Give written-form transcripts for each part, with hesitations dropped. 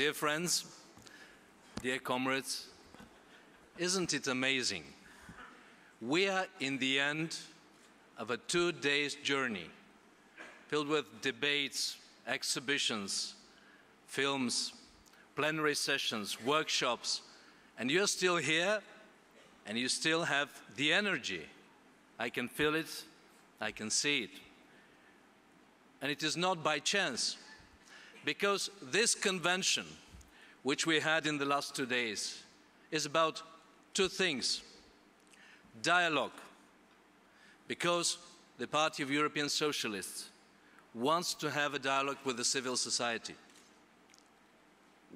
Dear friends, dear comrades, isn't it amazing? We are in the end of a 2-day journey filled with debates, exhibitions, films, plenary sessions, workshops, and you're still here and you still have the energy. I can feel it, I can see it. And it is not by chance, because this convention, which we had in the last 2 days, is about two things. Dialogue, because the Party of European Socialists wants to have a dialogue with the civil society,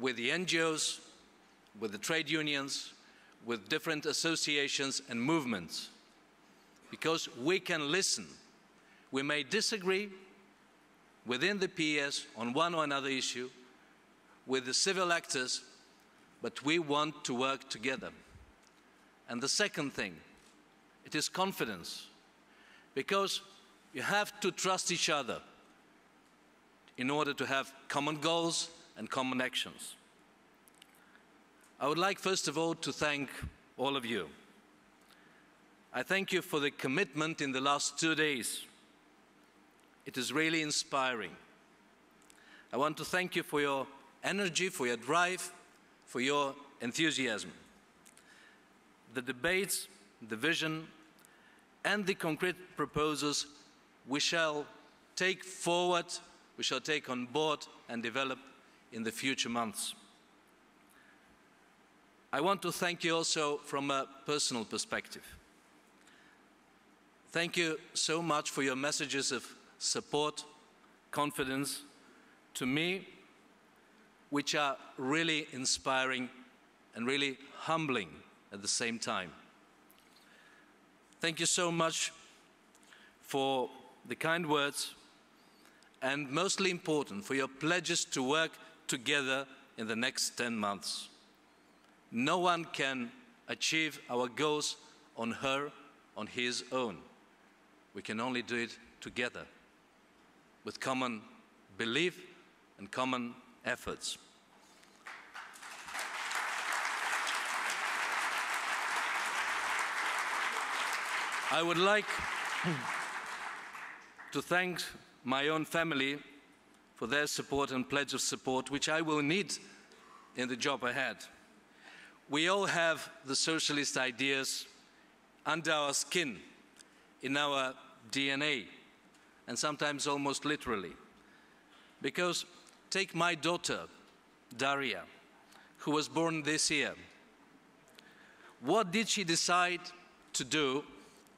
with the NGOs, with the trade unions, with different associations and movements, because we can listen. We may disagree within the PS on one or another issue, with the civil actors, but we want to work together. And the second thing, it is confidence, because you have to trust each other in order to have common goals and common actions. I would like, first of all, to thank all of you. I thank you for the commitment in the last 2 days. It is really inspiring. I want to thank you for your energy, for your drive, for your enthusiasm. The debates, the vision, and the concrete proposals we shall take forward, we shall take on board and develop in the future months. I want to thank you also from a personal perspective. Thank you so much for your messages of support, confidence to me, which are really inspiring and really humbling at the same time. Thank you so much for the kind words, and mostly important, for your pledges to work together in the next 10 months. No one can achieve our goals on his own. We can only do it together, with common belief and common efforts. I would like to thank my own family for their support and pledge of support, which I will need in the job ahead. We all have the socialist ideas under our skin, in our DNA, and sometimes almost literally. Because take my daughter, Daria, who was born this year. What did she decide to do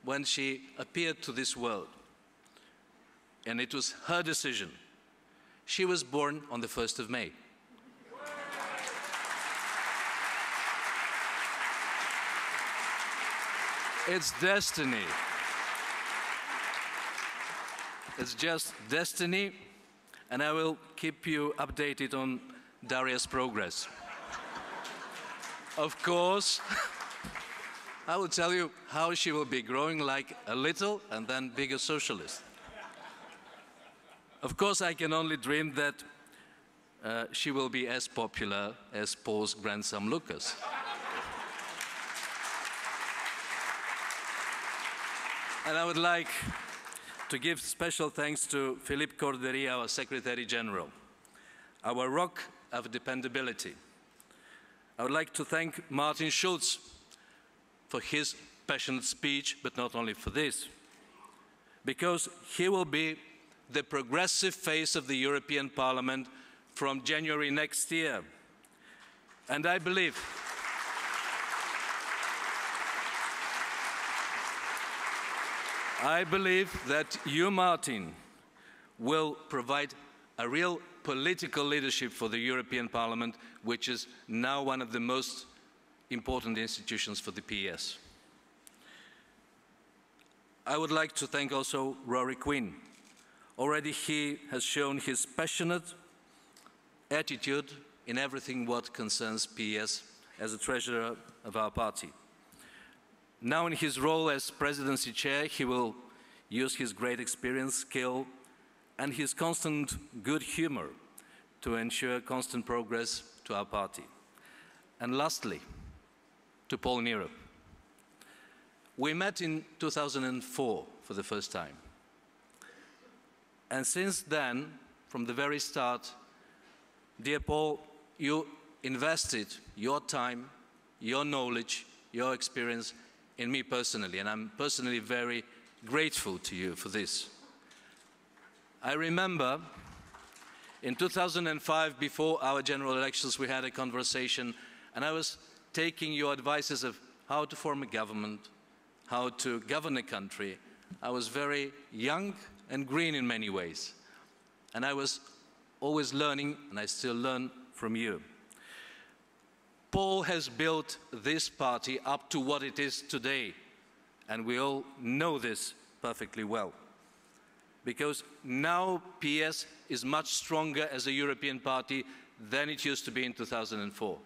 when she appeared to this world? And it was her decision. She was born on the 1st of May. It's destiny. It's just destiny, and I will keep you updated on Daria's progress. Of course, I will tell you how she will be growing like a little and then bigger socialist. Of course, I can only dream that she will be as popular as Paul's grandson Lucas. And I would like to give special thanks to Philippe Cordery, our Secretary General, our rock of dependability. I would like to thank Martin Schulz for his passionate speech, but not only for this, because he will be the progressive face of the European Parliament from January next year. And I believe that you, Martin, will provide a real political leadership for the European Parliament, which is now one of the most important institutions for the PS. I would like to thank also Rory Quinn. Already he has shown his passionate attitude in everything what concerns PS as a treasurer of our party. Now in his role as presidency chair, he will use his great experience, skill, and his constant good humor to ensure constant progress to our party. And lastly, to Paul Nero. We met in 2004 for the first time. And since then, from the very start, dear Paul, you invested your time, your knowledge, your experience in me personally, and I'm personally very grateful to you for this. I remember in 2005, before our general elections, we had a conversation, and I was taking your advices of how to form a government, how to govern a country. I was very young and green in many ways, and I was always learning, and I still learn from you. Paul has built this party up to what it is today, and we all know this perfectly well. Because now PS is much stronger as a European party than it used to be in 2004.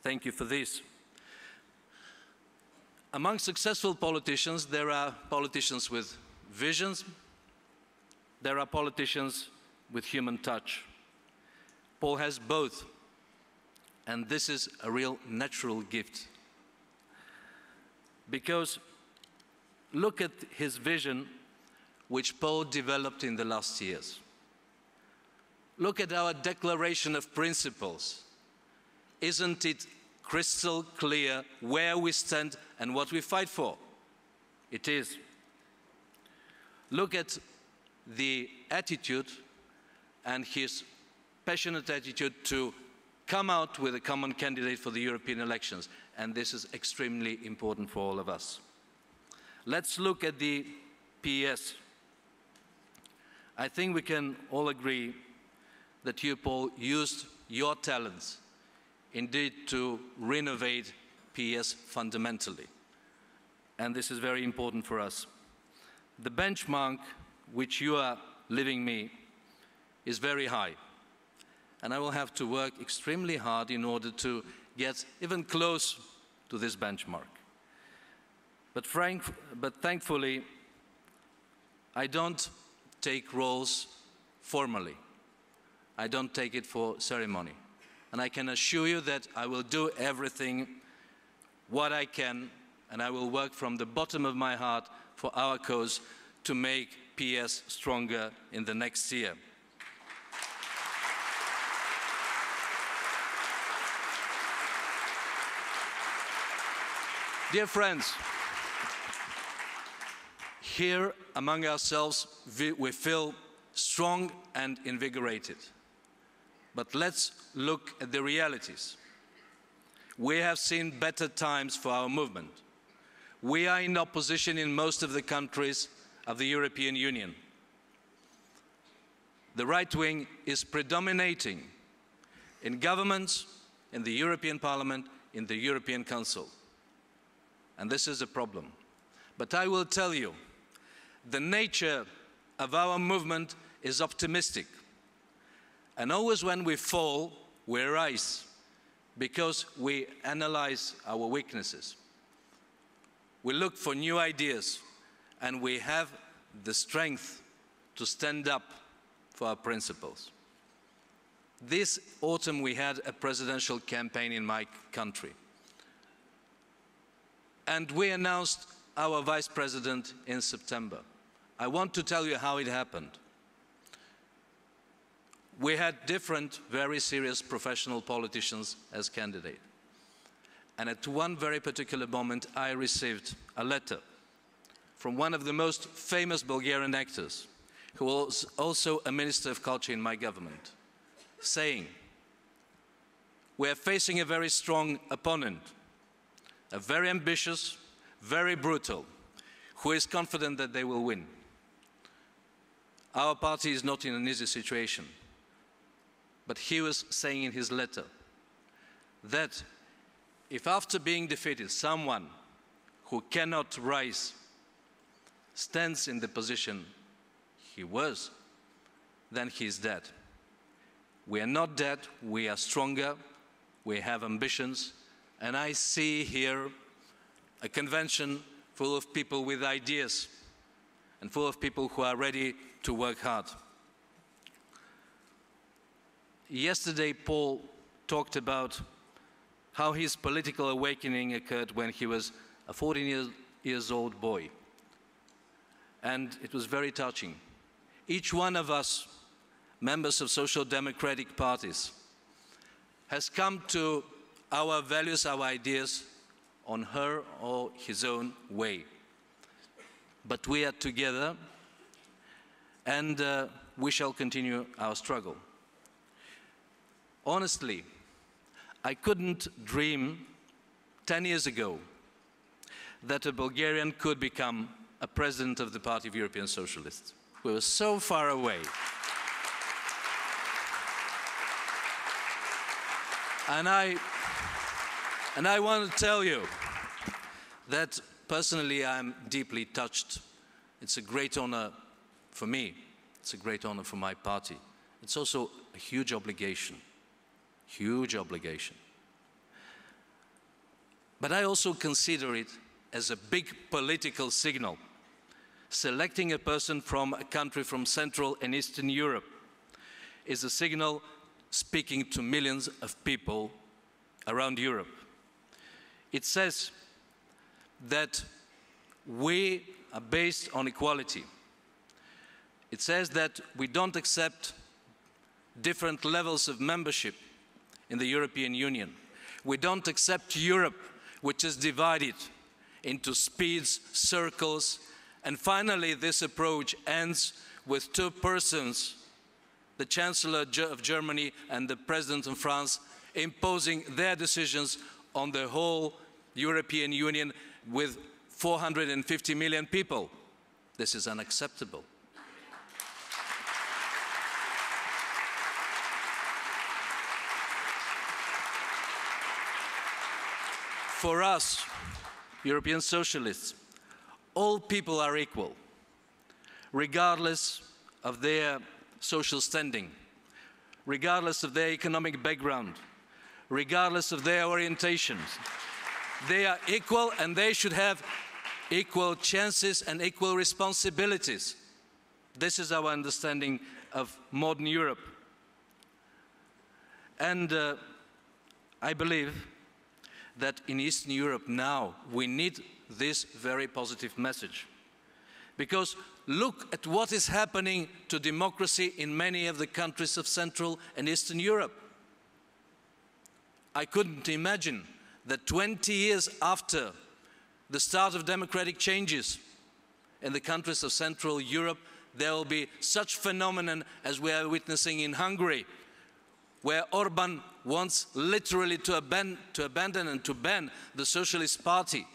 Thank you for this. Among successful politicians, there are politicians with visions, there are politicians with human touch. Paul has both, and this is a real natural gift. Because look at his vision, which Paul developed in the last years. Look at our declaration of principles. Isn't it crystal clear where we stand and what we fight for? It is. Look at the attitude and his passionate attitude to come out with a common candidate for the European elections, and this is extremely important for all of us. Let's look at the PS. I think we can all agree that you, Paul, used your talents indeed to renovate PS fundamentally. And this is very important for us. The benchmark which you are leaving me is very high. And I will have to work extremely hard in order to get even close to this benchmark. But thankfully, I don't take roles formally. I don't take it for ceremony. And I can assure you that I will do everything what I can, and I will work from the bottom of my heart for our cause to make PS stronger in the next year. Dear friends, here among ourselves we feel strong and invigorated. But let's look at the realities. We have seen better times for our movement. We are in opposition in most of the countries of the European Union. The right wing is predominating in governments, in the European Parliament, in the European Council. And this is a problem. But I will tell you, the nature of our movement is optimistic. And always when we fall, we rise, because we analyze our weaknesses. We look for new ideas, and we have the strength to stand up for our principles. This autumn we had a presidential campaign in my country. And we announced our vice president in September. I want to tell you how it happened. We had different, very serious professional politicians as candidates. And at one very particular moment, I received a letter from one of the most famous Bulgarian actors, who was also a minister of culture in my government, saying, "We are facing a very strong opponent, a very ambitious, very brutal, who is confident that they will win. Our party is not in an easy situation." But he was saying in his letter that if after being defeated, someone who cannot rise stands in the position he was, then he is dead. We are not dead, we are stronger, we have ambitions, and I see here a convention full of people with ideas and full of people who are ready to work hard. Yesterday, Paul talked about how his political awakening occurred when he was a 14-year-old boy. And it was very touching. Each one of us, members of social democratic parties, has come to our values, our ideas, on her or his own way. But we are together, and we shall continue our struggle. Honestly, I couldn't dream 10 years ago that a Bulgarian could become a president of the Party of European Socialists. We were so far away. And I want to tell you that personally I'm deeply touched. It's a great honor for me. It's a great honor for my party. It's also a huge obligation. Huge obligation. But I also consider it as a big political signal. Selecting a person from a country from Central and Eastern Europe is a signal speaking to millions of people around Europe. It says that we are based on equality. It says that we don't accept different levels of membership in the European Union. We don't accept Europe, which is divided into speeds, circles, and finally this approach ends with two persons, the Chancellor of Germany and the President of France, imposing their decisions on the whole European Union with 450 million people. This is unacceptable. For us, European socialists, all people are equal, regardless of their social standing, regardless of their economic background, regardless of their orientations. They are equal and they should have equal chances and equal responsibilities. This is our understanding of modern Europe. And I believe that in Eastern Europe now we need this very positive message. Because look at what is happening to democracy in many of the countries of Central and Eastern Europe. I couldn't imagine that 20 years after the start of democratic changes in the countries of Central Europe, there will be such phenomenon as we are witnessing in Hungary, where Orban wants literally to abandon and to ban the Socialist Party.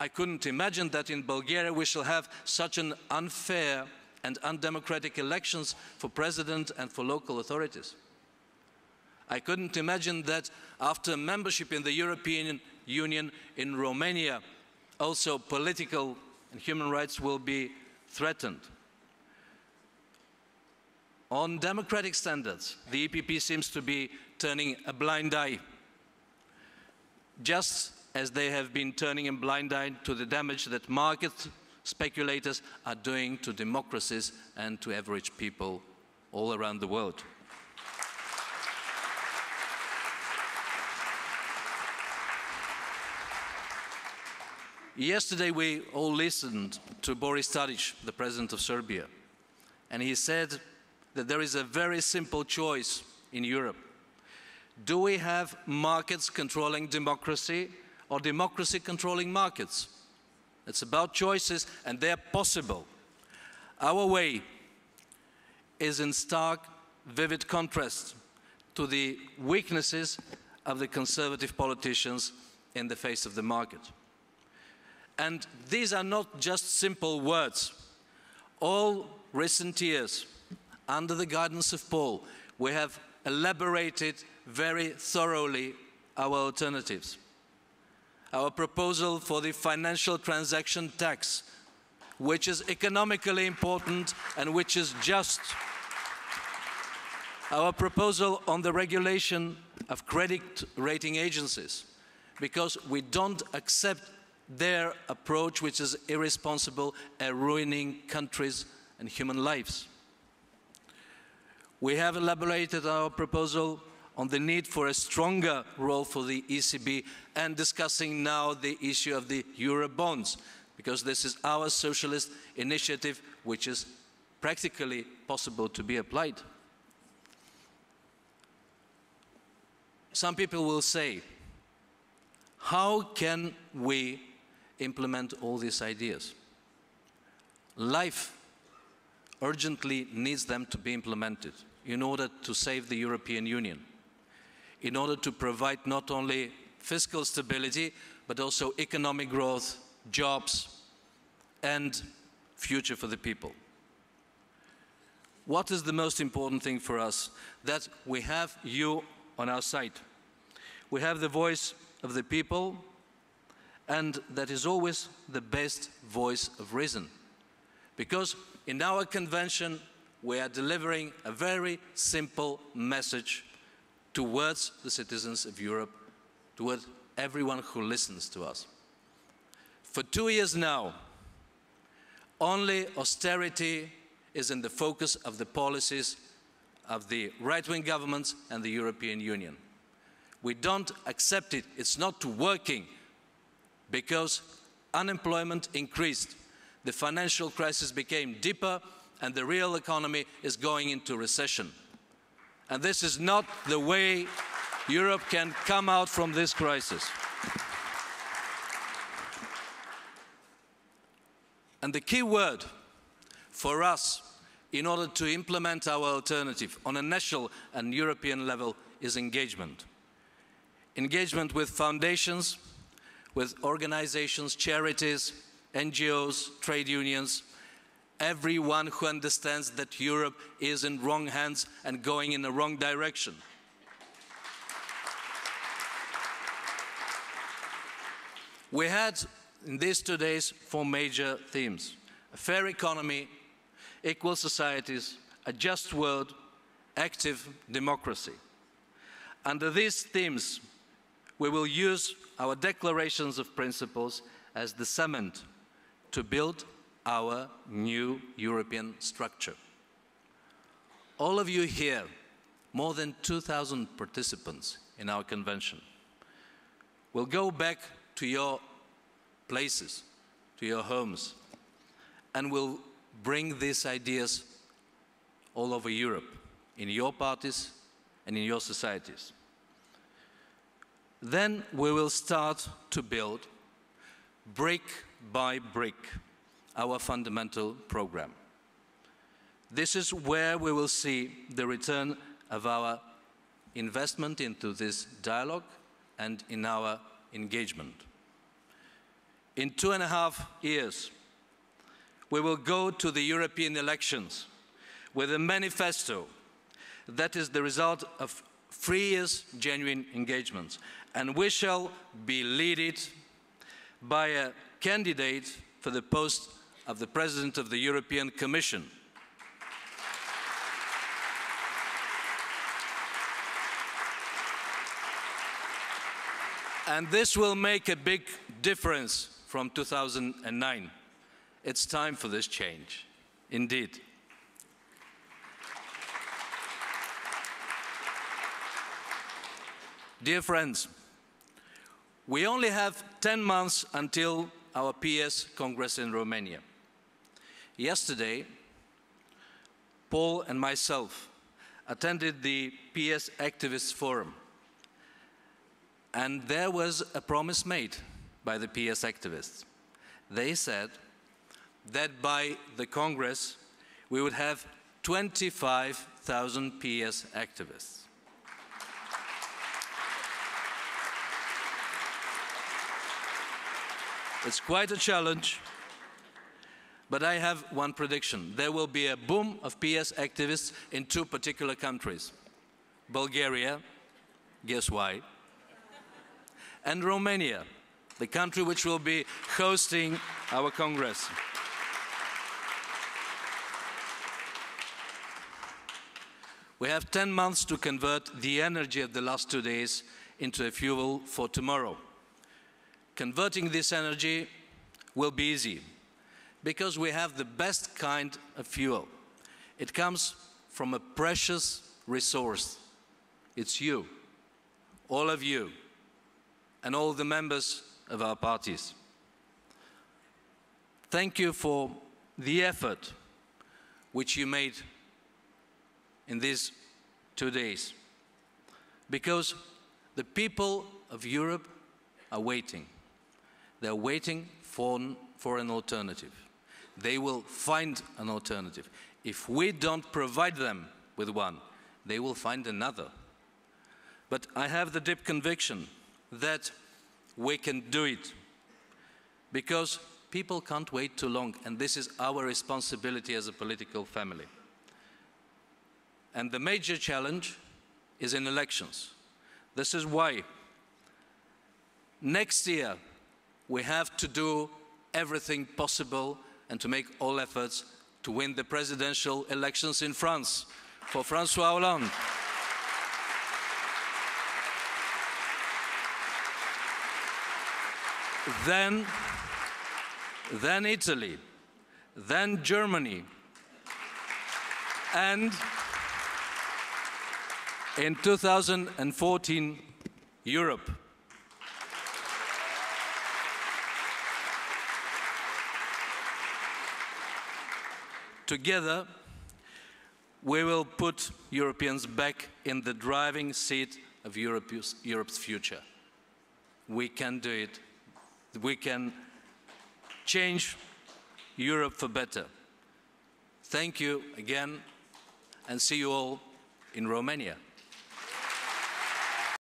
I couldn't imagine that in Bulgaria we shall have such an unfair and undemocratic elections for president and for local authorities. I couldn't imagine that after membership in the European Union in Romania, also political and human rights will be threatened. On democratic standards, the EPP seems to be turning a blind eye, just as they have been turning a blind eye to the damage that market speculators are doing to democracies and to average people all around the world. Yesterday we all listened to Boris Tadic, the President of Serbia, and he said that there is a very simple choice in Europe. Do we have markets controlling democracy or democracy controlling markets? It's about choices, and they're possible. Our way is in stark, vivid contrast to the weaknesses of the conservative politicians in the face of the market. And these are not just simple words. All recent years, under the guidance of Paul, we have elaborated very thoroughly our alternatives. Our proposal for the financial transaction tax, which is economically important and which is just. Our proposal on the regulation of credit rating agencies, because we don't accept their approach, which is irresponsible and ruining countries and human lives. We have elaborated our proposal on the need for a stronger role for the ECB and discussing now the issue of the Eurobonds, because this is our socialist initiative which is practically possible to be applied. Some people will say, how can we implement all these ideas? Life urgently needs them to be implemented in order to save the European Union, in order to provide not only fiscal stability, but also economic growth, jobs, and future for the people. What is the most important thing for us? That we have you on our side. We have the voice of the people, and that is always the best voice of reason. Because in our convention, we are delivering a very simple message towards the citizens of Europe, towards everyone who listens to us. For 2 years now, only austerity is in the focus of the policies of the right-wing governments and the European Union. We don't accept it. It's not working because unemployment increased, the financial crisis became deeper, and the real economy is going into recession. And this is not the way Europe can come out from this crisis. And the key word for us in order to implement our alternative on a national and European level is engagement. Engagement with foundations, with organizations, charities, NGOs, trade unions, everyone who understands that Europe is in wrong hands and going in the wrong direction. We had in these 2 days 4 major themes: a fair economy, equal societies, a just world, active democracy. Under these themes, we will use our declarations of principles as the cement to build our new European structure. All of you here, more than 2,000 participants in our convention, will go back to your places, to your homes, and will bring these ideas all over Europe, in your parties and in your societies. Then we will start to build, brick by brick, our fundamental program. This is where we will see the return of our investment into this dialogue and in our engagement. In 2.5 years, we will go to the European elections with a manifesto that is the result of 3 years' genuine engagements. And we shall be led by a candidate for the post of the President of the European Commission. And this will make a big difference from 2009. It's time for this change, indeed. Dear friends, we only have 10 months until our PS Congress in Romania. Yesterday, Paul and myself attended the PS Activists Forum, and there was a promise made by the PS activists. They said that by the Congress we would have 25,000 PS activists. It's quite a challenge, but I have one prediction. There will be a boom of PS activists in 2 particular countries. Bulgaria, guess why? And Romania, the country which will be hosting our Congress. We have 10 months to convert the energy of the last 2 days into a fuel for tomorrow. Converting this energy will be easy because we have the best kind of fuel. It comes from a precious resource. It's you, all of you, and all the members of our parties. Thank you for the effort which you made in these 2 days, because the people of Europe are waiting. They're waiting for an alternative. They will find an alternative. If we don't provide them with one, they will find another. But I have the deep conviction that we can do it, because people can't wait too long, and this is our responsibility as a political family. And the major challenge is in elections. This is why next year we have to do everything possible and to make all efforts to win the presidential elections in France for François Hollande. Then Italy, then Germany, and in 2014, Europe. Together, we will put Europeans back in the driving seat of Europe's future. We can do it. We can change Europe for better. Thank you again, and see you all in Romania.